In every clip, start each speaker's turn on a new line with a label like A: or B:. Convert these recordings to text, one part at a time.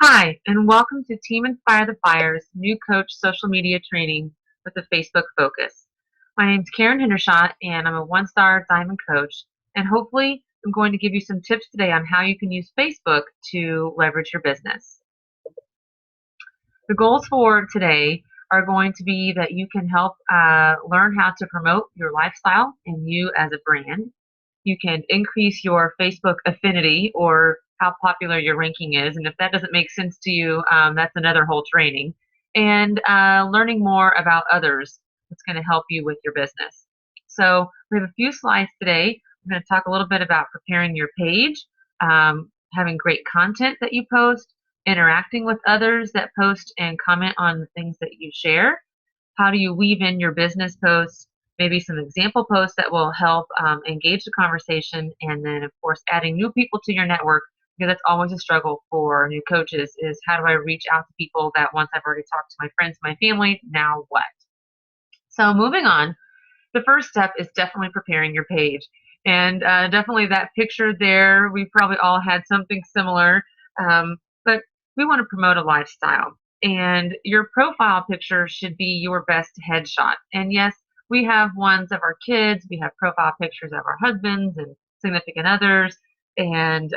A: Hi, and welcome to Team Inspire the Fire's new coach social media training with a Facebook focus. My name is Karen Hendershot, and I'm a one-star diamond coach. And hopefully, I'm going to give you some tips today on how you can use Facebook to leverage your business. The goals for today are going to be that you can help learn how to promote your lifestyle and you as a brand. You can increase your Facebook affinity or how popular your ranking is. And if that doesn't make sense to you, that's another whole training. And learning more about others that's going to help you with your business. So we have a few slides today. I'm going to talk a little bit about preparing your page, having great content that you post, interacting with others that post and comment on the things that you share. How do you weave in your business posts, maybe some example posts that will help engage the conversation, and then, of course, adding new people to your network, because that's always a struggle for new coaches, is how do I reach out to people that once I've already talked to my friends, my family, now what? So moving on, the first step is definitely preparing your page. And definitely that picture there, we probably all had something similar, but we want to promote a lifestyle. And your profile picture should be your best headshot. And yes, we have ones of our kids, we have profile pictures of our husbands and significant others. And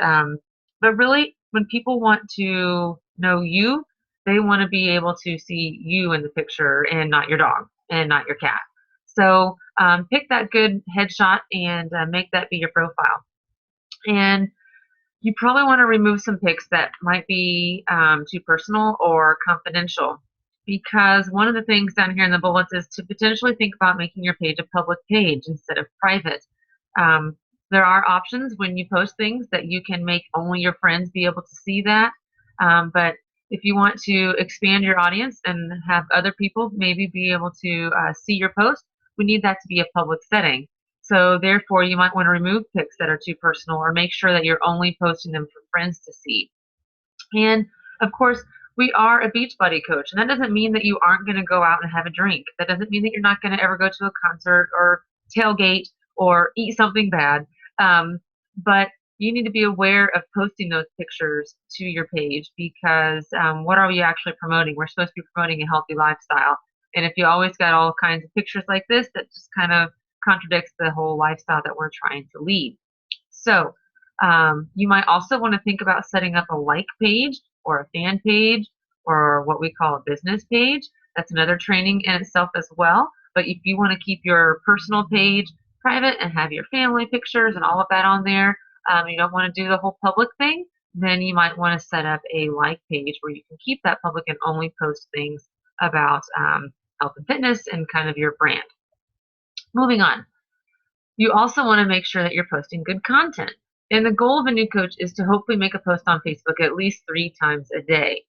A: but really, when people want to know you, they want to be able to see you in the picture and not your dog and not your cat. So pick that good headshot and make that be your profile. And you probably want to remove some pics that might be too personal or confidential, because one of the things down here in the bullets is to potentially think about making your page a public page instead of private. Um, there are options when you post things that you can make only your friends be able to see that. But if you want to expand your audience and have other people maybe be able to see your post, we need that to be a public setting. So therefore, you might want to remove pics that are too personal, or make sure that you're only posting them for friends to see. And of course, we are a Beachbody coach, and that doesn't mean that you aren't going to go out and have a drink. That doesn't mean that you're not going to ever go to a concert or tailgate or eat something bad. But you need to be aware of posting those pictures to your page, because what are we actually promoting? We're supposed to be promoting a healthy lifestyle. And if you always got all kinds of pictures like this, that just kind of contradicts the whole lifestyle that we're trying to lead. So you might also want to think about setting up a like page or a fan page or what we call a business page. That's another training in itself as well. But if you want to keep your personal page private and have your family pictures and all of that on there, you don't want to do the whole public thing, then you might want to set up a like page where you can keep that public and only post things about health and fitness and kind of your brand. Moving on. You also want to make sure that you're posting good content. And the goal of a new coach is to hopefully make a post on Facebook at least 3 times a day.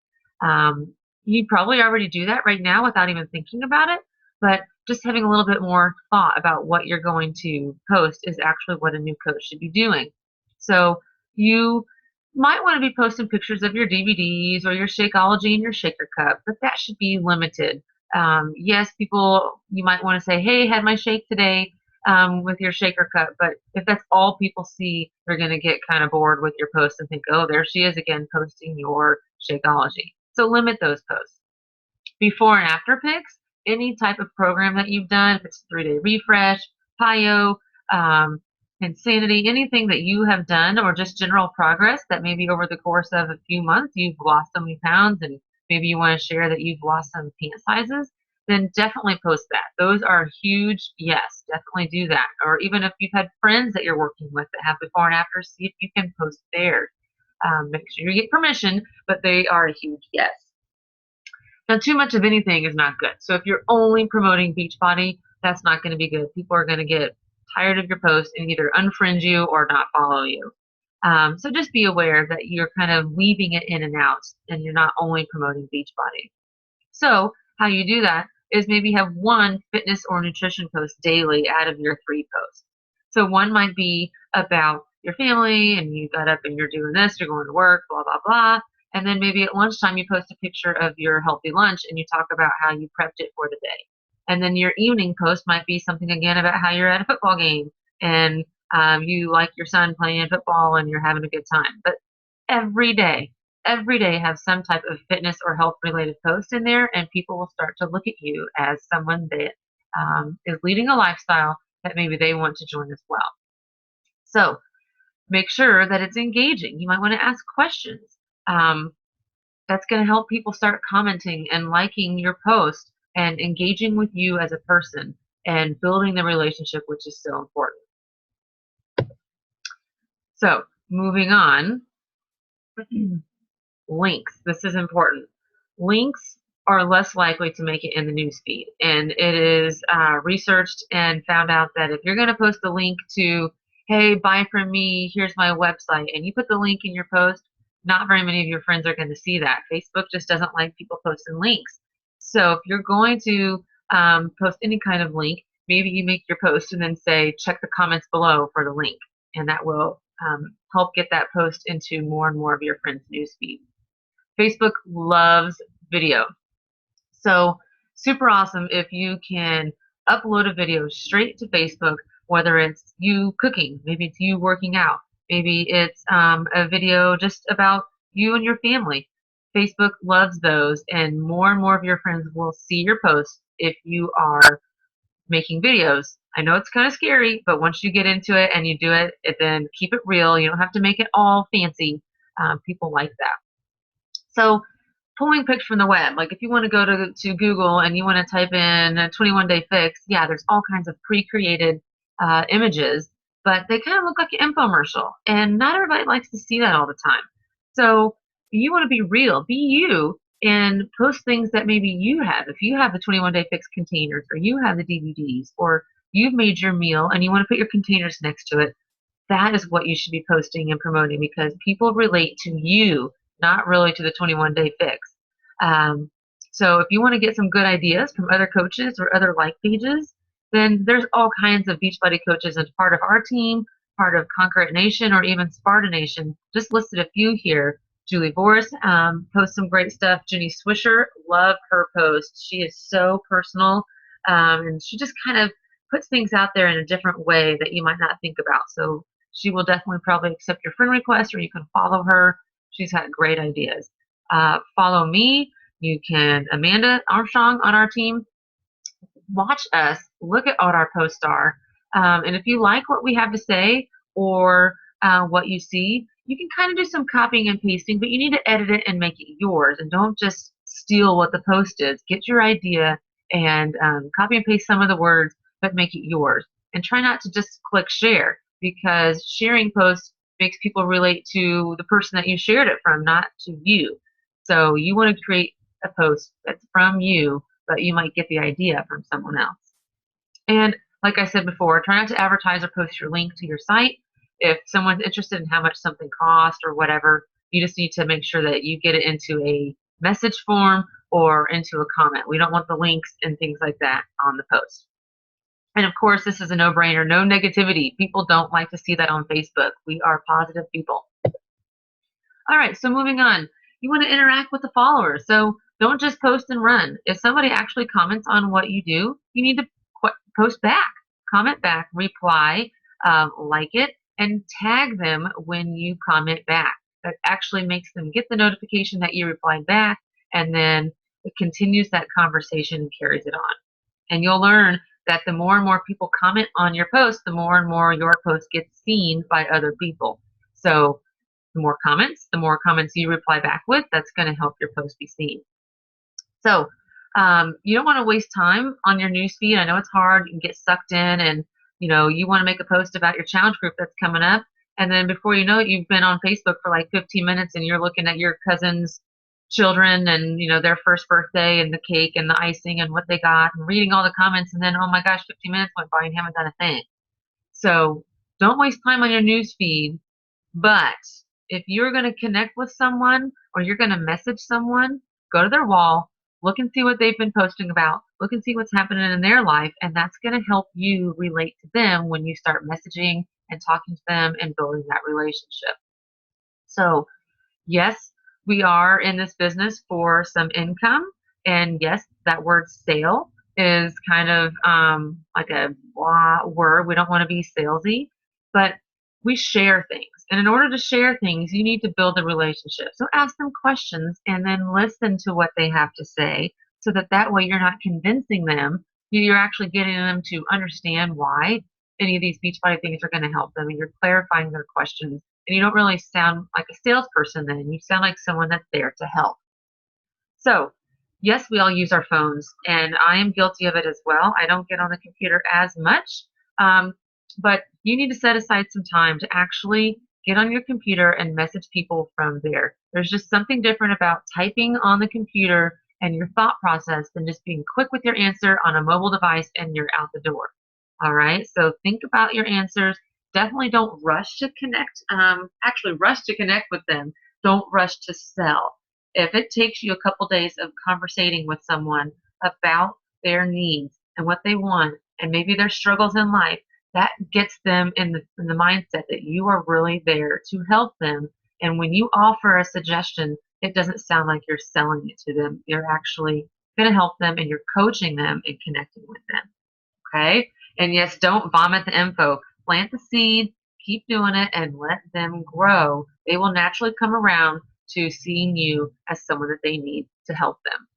A: You probably already do that right now without even thinking about it, but just having a little bit more thought about what you're going to post is actually what a new coach should be doing. So you might want to be posting pictures of your DVDs or your Shakeology and your shaker cup, but that should be limited. Yes, people, you might want to say, hey, had my shake today, with your shaker cup. But if that's all people see, they're going to get kind of bored with your post and think, oh, there she is again posting your Shakeology. So limit those posts. Before and after pics, any type of program that you've done, if it's 3-day refresh, PIO, Insanity, anything that you have done, or just general progress that maybe over the course of a few months you've lost so many pounds, and maybe you want to share that you've lost some pant sizes, then definitely post that. Those are huge. Yes, definitely do that. Or even if you've had friends that you're working with that have before and after, see if you can post theirs. Make sure you get permission, but they are a huge yes. Now, too much of anything is not good. So if you're only promoting Beachbody, that's not going to be good. People are going to get tired of your post and either unfriend you or not follow you. So just be aware that you're kind of weaving it in and out, and you're not only promoting Beachbody. So how you do that is maybe have one fitness or nutrition post daily out of your 3 posts. So one might be about your family, and you got up and you're doing this, you're going to work, blah, blah, blah. And then maybe at lunchtime you post a picture of your healthy lunch and you talk about how you prepped it for the day. And then your evening post might be something again about how you're at a football game and you like your son playing football and you're having a good time. But every day, every day have some type of fitness or health related post in there, and people will start to look at you as someone that is leading a lifestyle that maybe they want to join as well. So make sure that it's engaging. You might want to ask questions. Um, that's going to help people start commenting and liking your post and engaging with you as a person and building the relationship, which is so important. So moving on, links. This is important. Links are less likely to make it in the newsfeed. And it is researched and found out that if you're going to post a link to, hey, buy from me, here's my website, and you put the link in your post, not very many of your friends are going to see that. Facebook just doesn't like people posting links. So if you're going to post any kind of link, maybe you make your post and then say, check the comments below for the link. And that will help get that post into more and more of your friends' newsfeed. Facebook loves video. So super awesome if you can upload a video straight to Facebook, whether it's you cooking, maybe it's you working out, maybe it's a video just about you and your family. Facebook loves those, and more of your friends will see your posts if you are making videos. I know it's kind of scary, but once you get into it and you do it, then keep it real. You don't have to make it all fancy. People like that. So pulling pics from the web, like if you want to go to Google and you want to type in a 21-day fix, yeah, there's all kinds of pre-created images, but they kind of look like an infomercial, and not everybody likes to see that all the time. So you want to be real, be you, and post things that maybe you have. If you have the 21-day fix containers, or you have the DVDs, or you've made your meal and you want to put your containers next to it, that is what you should be posting and promoting, because people relate to you, not really to the 21-day fix. Um, so if you want to get some good ideas from other coaches or other like pages, then there's all kinds of Beachbody coaches as part of our team, part of Conquer It Nation, or even Sparta Nation. Just listed a few here. Julie Boris posts some great stuff. Jenny Swisher, love her posts. She is so personal, and she just kind of puts things out there in a different way that you might not think about. So she will definitely probably accept your friend request, or you can follow her. She's had great ideas. Follow me. You can, Amanda Armstrong on our team. Watch us. Look at what our posts are. And if you like what we have to say, or what you see, you can kind of do some copying and pasting, but you need to edit it and make it yours. And don't just steal what the post is. Get your idea and copy and paste some of the words, but make it yours. And try not to just click share, because sharing posts makes people relate to the person that you shared it from, not to you. So you want to create a post that's from you, but you might get the idea from someone else. And like I said before, try not to advertise or post your link to your site. If someone's interested in how much something costs or whatever, you just need to make sure that you get it into a message form or into a comment. We don't want the links and things like that on the post. And of course, this is a no-brainer, no negativity. People don't like to see that on Facebook. We are positive people. All right, so moving on. You want to interact with the followers. So don't just post and run. If somebody actually comments on what you do, you need to post back, comment back, reply, like it, and tag them when you comment back. That actually makes them get the notification that you replied back, and then it continues that conversation and carries it on. And you'll learn that the more and more people comment on your post, the more and more your post gets seen by other people. So the more comments you reply back with, that's going to help your post be seen. So you don't want to waste time on your newsfeed. I know it's hard. You can get sucked in, and you want to make a post about your challenge group that's coming up, and then before you know it, you've been on Facebook for like 15 minutes, and you're looking at your cousin's children and their first birthday and the cake and the icing and what they got, and reading all the comments, and then oh my gosh, 15 minutes went by and you haven't done a thing. So don't waste time on your newsfeed. But if you're going to connect with someone or you're going to message someone, go to their wall, look and see what they've been posting about, look and see what's happening in their life, and that's going to help you relate to them when you start messaging and talking to them and building that relationship. So yes, we are in this business for some income, and yes, that word sale is kind of like a blah word. We don't want to be salesy, but we share things. And in order to share things, you need to build a relationship. So ask them questions and then listen to what they have to say so that way you're not convincing them. You're actually getting them to understand why any of these Beachbody things are going to help them, and you're clarifying their questions. And you don't really sound like a salesperson then. You sound like someone that's there to help. So, yes, we all use our phones, and I am guilty of it as well. I don't get on the computer as much, um, but you need to set aside some time to actually get on your computer and message people from there. There's just something different about typing on the computer and your thought process than just being quick with your answer on a mobile device and you're out the door. All right, so think about your answers. Definitely don't rush to connect. Actually, rush to connect with them. Don't rush to sell. If it takes you a couple days of conversating with someone about their needs and what they want and maybe their struggles in life, that gets them in the mindset that you are really there to help them. And when you offer a suggestion, it doesn't sound like you're selling it to them. You're actually going to help them and you're coaching them and connecting with them. Okay? And yes, don't vomit the info. Plant the seed, keep doing it, and let them grow. They will naturally come around to seeing you as someone that they need to help them.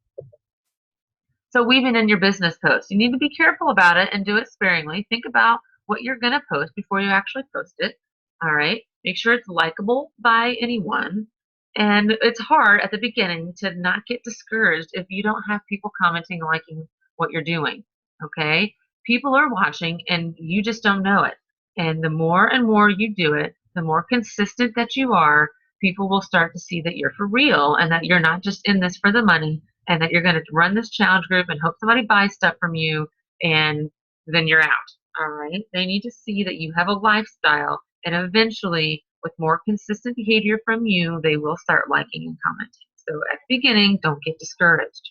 A: So weaving in your business post, you need to be careful about it and do it sparingly. Think about what you're going to post before you actually post it. All right. Make sure it's likable by anyone. And it's hard at the beginning to not get discouraged if you don't have people commenting and liking what you're doing. Okay. People are watching and you just don't know it. And the more and more you do it, the more consistent that you are, people will start to see that you're for real and that you're not just in this for the money, and that you're going to run this challenge group and hope somebody buys stuff from you, and then you're out. All right. They need to see that you have a lifestyle, and eventually, with more consistent behavior from you, they will start liking and commenting. So at the beginning, don't get discouraged.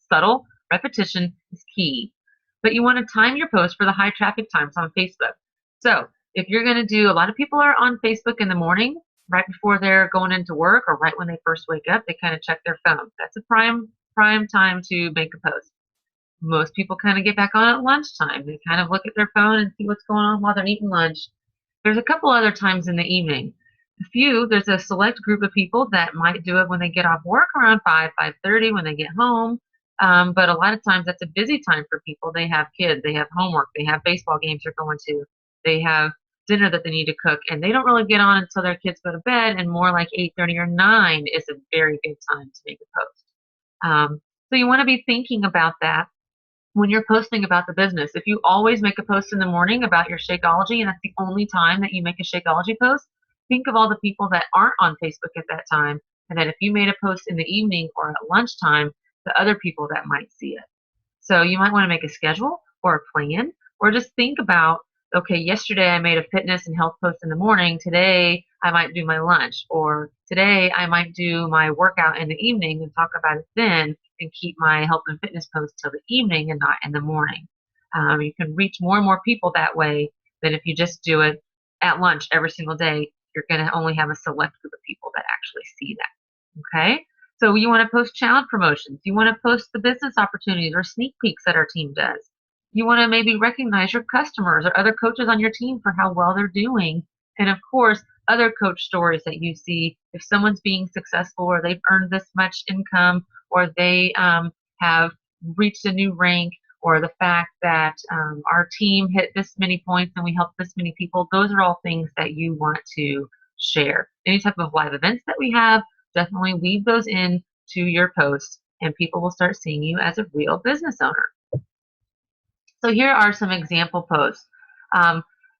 A: Subtle repetition is key. But you want to time your post for the high traffic times on Facebook. So if you're going to do, a lot of people are on Facebook in the morning, right before they're going into work or right when they first wake up, they kind of check their phone. That's a prime time to make a post. Most people kind of get back on at lunchtime. They kind of look at their phone and see what's going on while they're eating lunch. There's a couple other times in the evening. There's a select group of people that might do it when they get off work around 5:30 when they get home. But a lot of times that's a busy time for people. They have kids, they have homework, they have baseball games they're going to, they have dinner that they need to cook, and they don't really get on until their kids go to bed, and more like 8:30 or 9 is a very good time to make a post. So you want to be thinking about that when you're posting about the business. If you always make a post in the morning about your Shakeology and that's the only time that you make a Shakeology post, think of all the people that aren't on Facebook at that time, and that if you made a post in the evening or at lunchtime, the other people that might see it. So you might want to make a schedule or a plan, or just think about, okay, yesterday I made a fitness and health post in the morning. Today I might do my lunch, or today I might do my workout in the evening and talk about it then, and keep my health and fitness post till the evening and not in the morning. You can reach more and more people that way than if you just do it at lunch every single day. You're going to only have a select group of people that actually see that. Okay? So you want to post challenge promotions. You want to post the business opportunities or sneak peeks that our team does. You want to maybe recognize your customers or other coaches on your team for how well they're doing. And of course, other coach stories that you see. If someone's being successful or they've earned this much income, or they have reached a new rank, or the fact that our team hit this many points and we helped this many people, those are all things that you want to share. Any type of live events that we have, definitely weave those in to your posts, and people will start seeing you as a real business owner. So here are some example posts.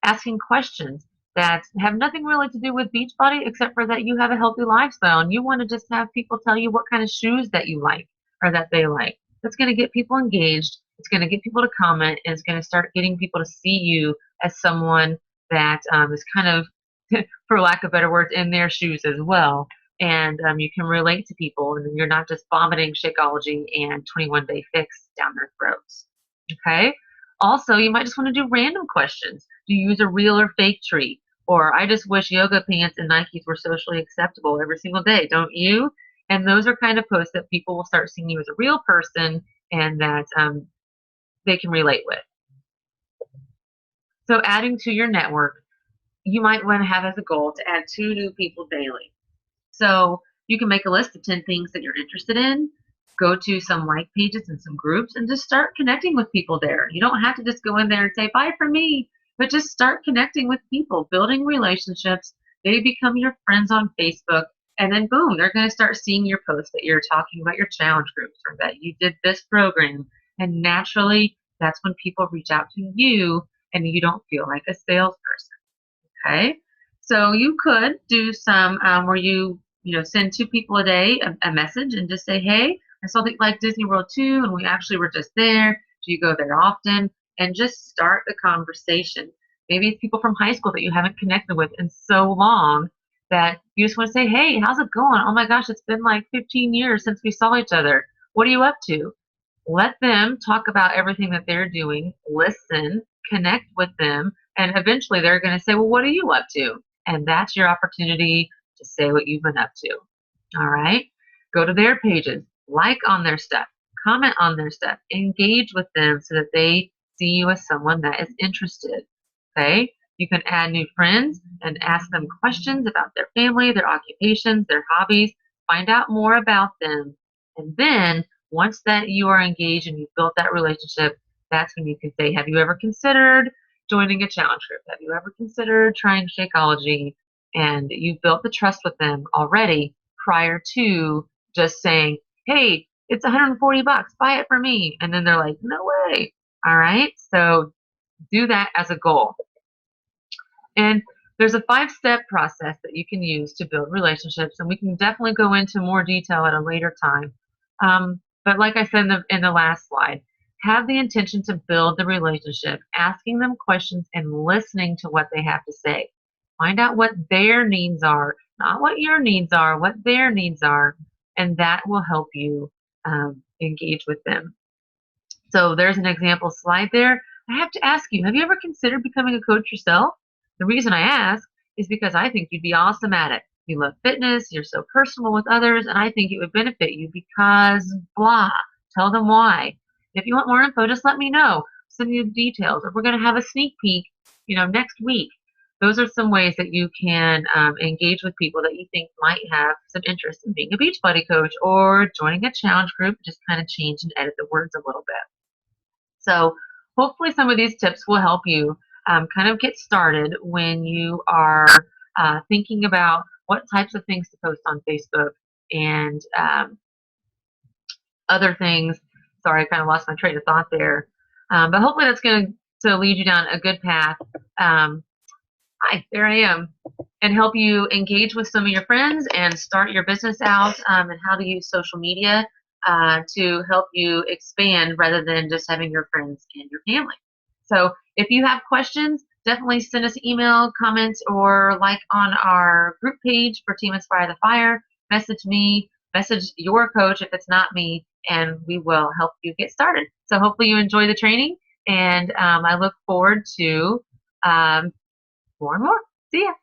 A: Asking questions that have nothing really to do with Beachbody, except for that you have a healthy lifestyle and you want to just have people tell you what kind of shoes that you like or that they like. That's going to get people engaged. It's going to get people to comment, and it's going to start getting people to see you as someone that is kind of, for lack of better words, in their shoes as well. And you can relate to people, and you're not just vomiting Shakeology and 21-day fix down their throats. Okay? Also, you might just want to do random questions. Do you use a real or fake tree? Or I just wish yoga pants and Nikes were socially acceptable every single day, don't you? And those are kind of posts that people will start seeing you as a real person and that they can relate with. So adding to your network, you might want to have as a goal to add 2 new people daily. So you can make a list of 10 things that you're interested in, go to some like pages and some groups, and just start connecting with people there. You don't have to just go in there and say, bye for me, but just start connecting with people, building relationships. They become your friends on Facebook, and then boom, they're going to start seeing your posts that you're talking about your challenge groups or that you did this program. And naturally, that's when people reach out to you and you don't feel like a salesperson. Okay, so you could do some where you send 2 people a day a message and just say, hey, I saw that you like Disney World too, and we actually were just there. Do you go there often? And just start the conversation. Maybe it's people from high school that you haven't connected with in so long that you just want to say, hey, how's it going? Oh my gosh, it's been like 15 years since we saw each other. What are you up to? Let them talk about everything that they're doing, listen, connect with them, and eventually they're going to say, well, what are you up to? And that's your opportunity to say what you've been up to. All right? Go to their pages, like on their stuff, comment on their stuff, engage with them so that they see you as someone that is interested. Okay? You can add new friends and ask them questions about their family, their occupations, their hobbies, find out more about them. And then once that you are engaged and you've built that relationship, that's when you can say, have you ever considered joining a challenge group? Have you ever considered trying Shakeology? And you've built the trust with them already prior to just saying, hey, it's 140 bucks, buy it for me. And then they're like, no way. All right. So do that as a goal. And there's a 5-step process that you can use to build relationships, and we can definitely go into more detail at a later time. But like I said in the last slide, have the intention to build the relationship, asking them questions and listening to what they have to say. Find out what their needs are, not what your needs are, what their needs are, and that will help you engage with them. So there's an example slide there. I have to ask you, have you ever considered becoming a coach yourself? The reason I ask is because I think you'd be awesome at it. You love fitness, you're so personal with others, and I think it would benefit you because blah. Tell them why. If you want more info, just let me know. Send you the details. Or we're going to have a sneak peek, next week. Those are some ways that you can engage with people that you think might have some interest in being a Beachbody coach or joining a challenge group. Just kind of change and edit the words a little bit. So hopefully some of these tips will help you kind of get started when you are thinking about what types of things to post on Facebook and other things. Sorry, I kind of lost my train of thought there. But hopefully that's going to lead you down a good path. Hi, there I am. And help you engage with some of your friends and start your business out and how to use social media to help you expand rather than just having your friends and your family. So if you have questions, definitely send us an email, comment, or like on our group page for Team Inspire the Fire. Message me, message your coach if it's not me, and we will help you get started. So hopefully you enjoy the training, and I look forward to more and more. See ya.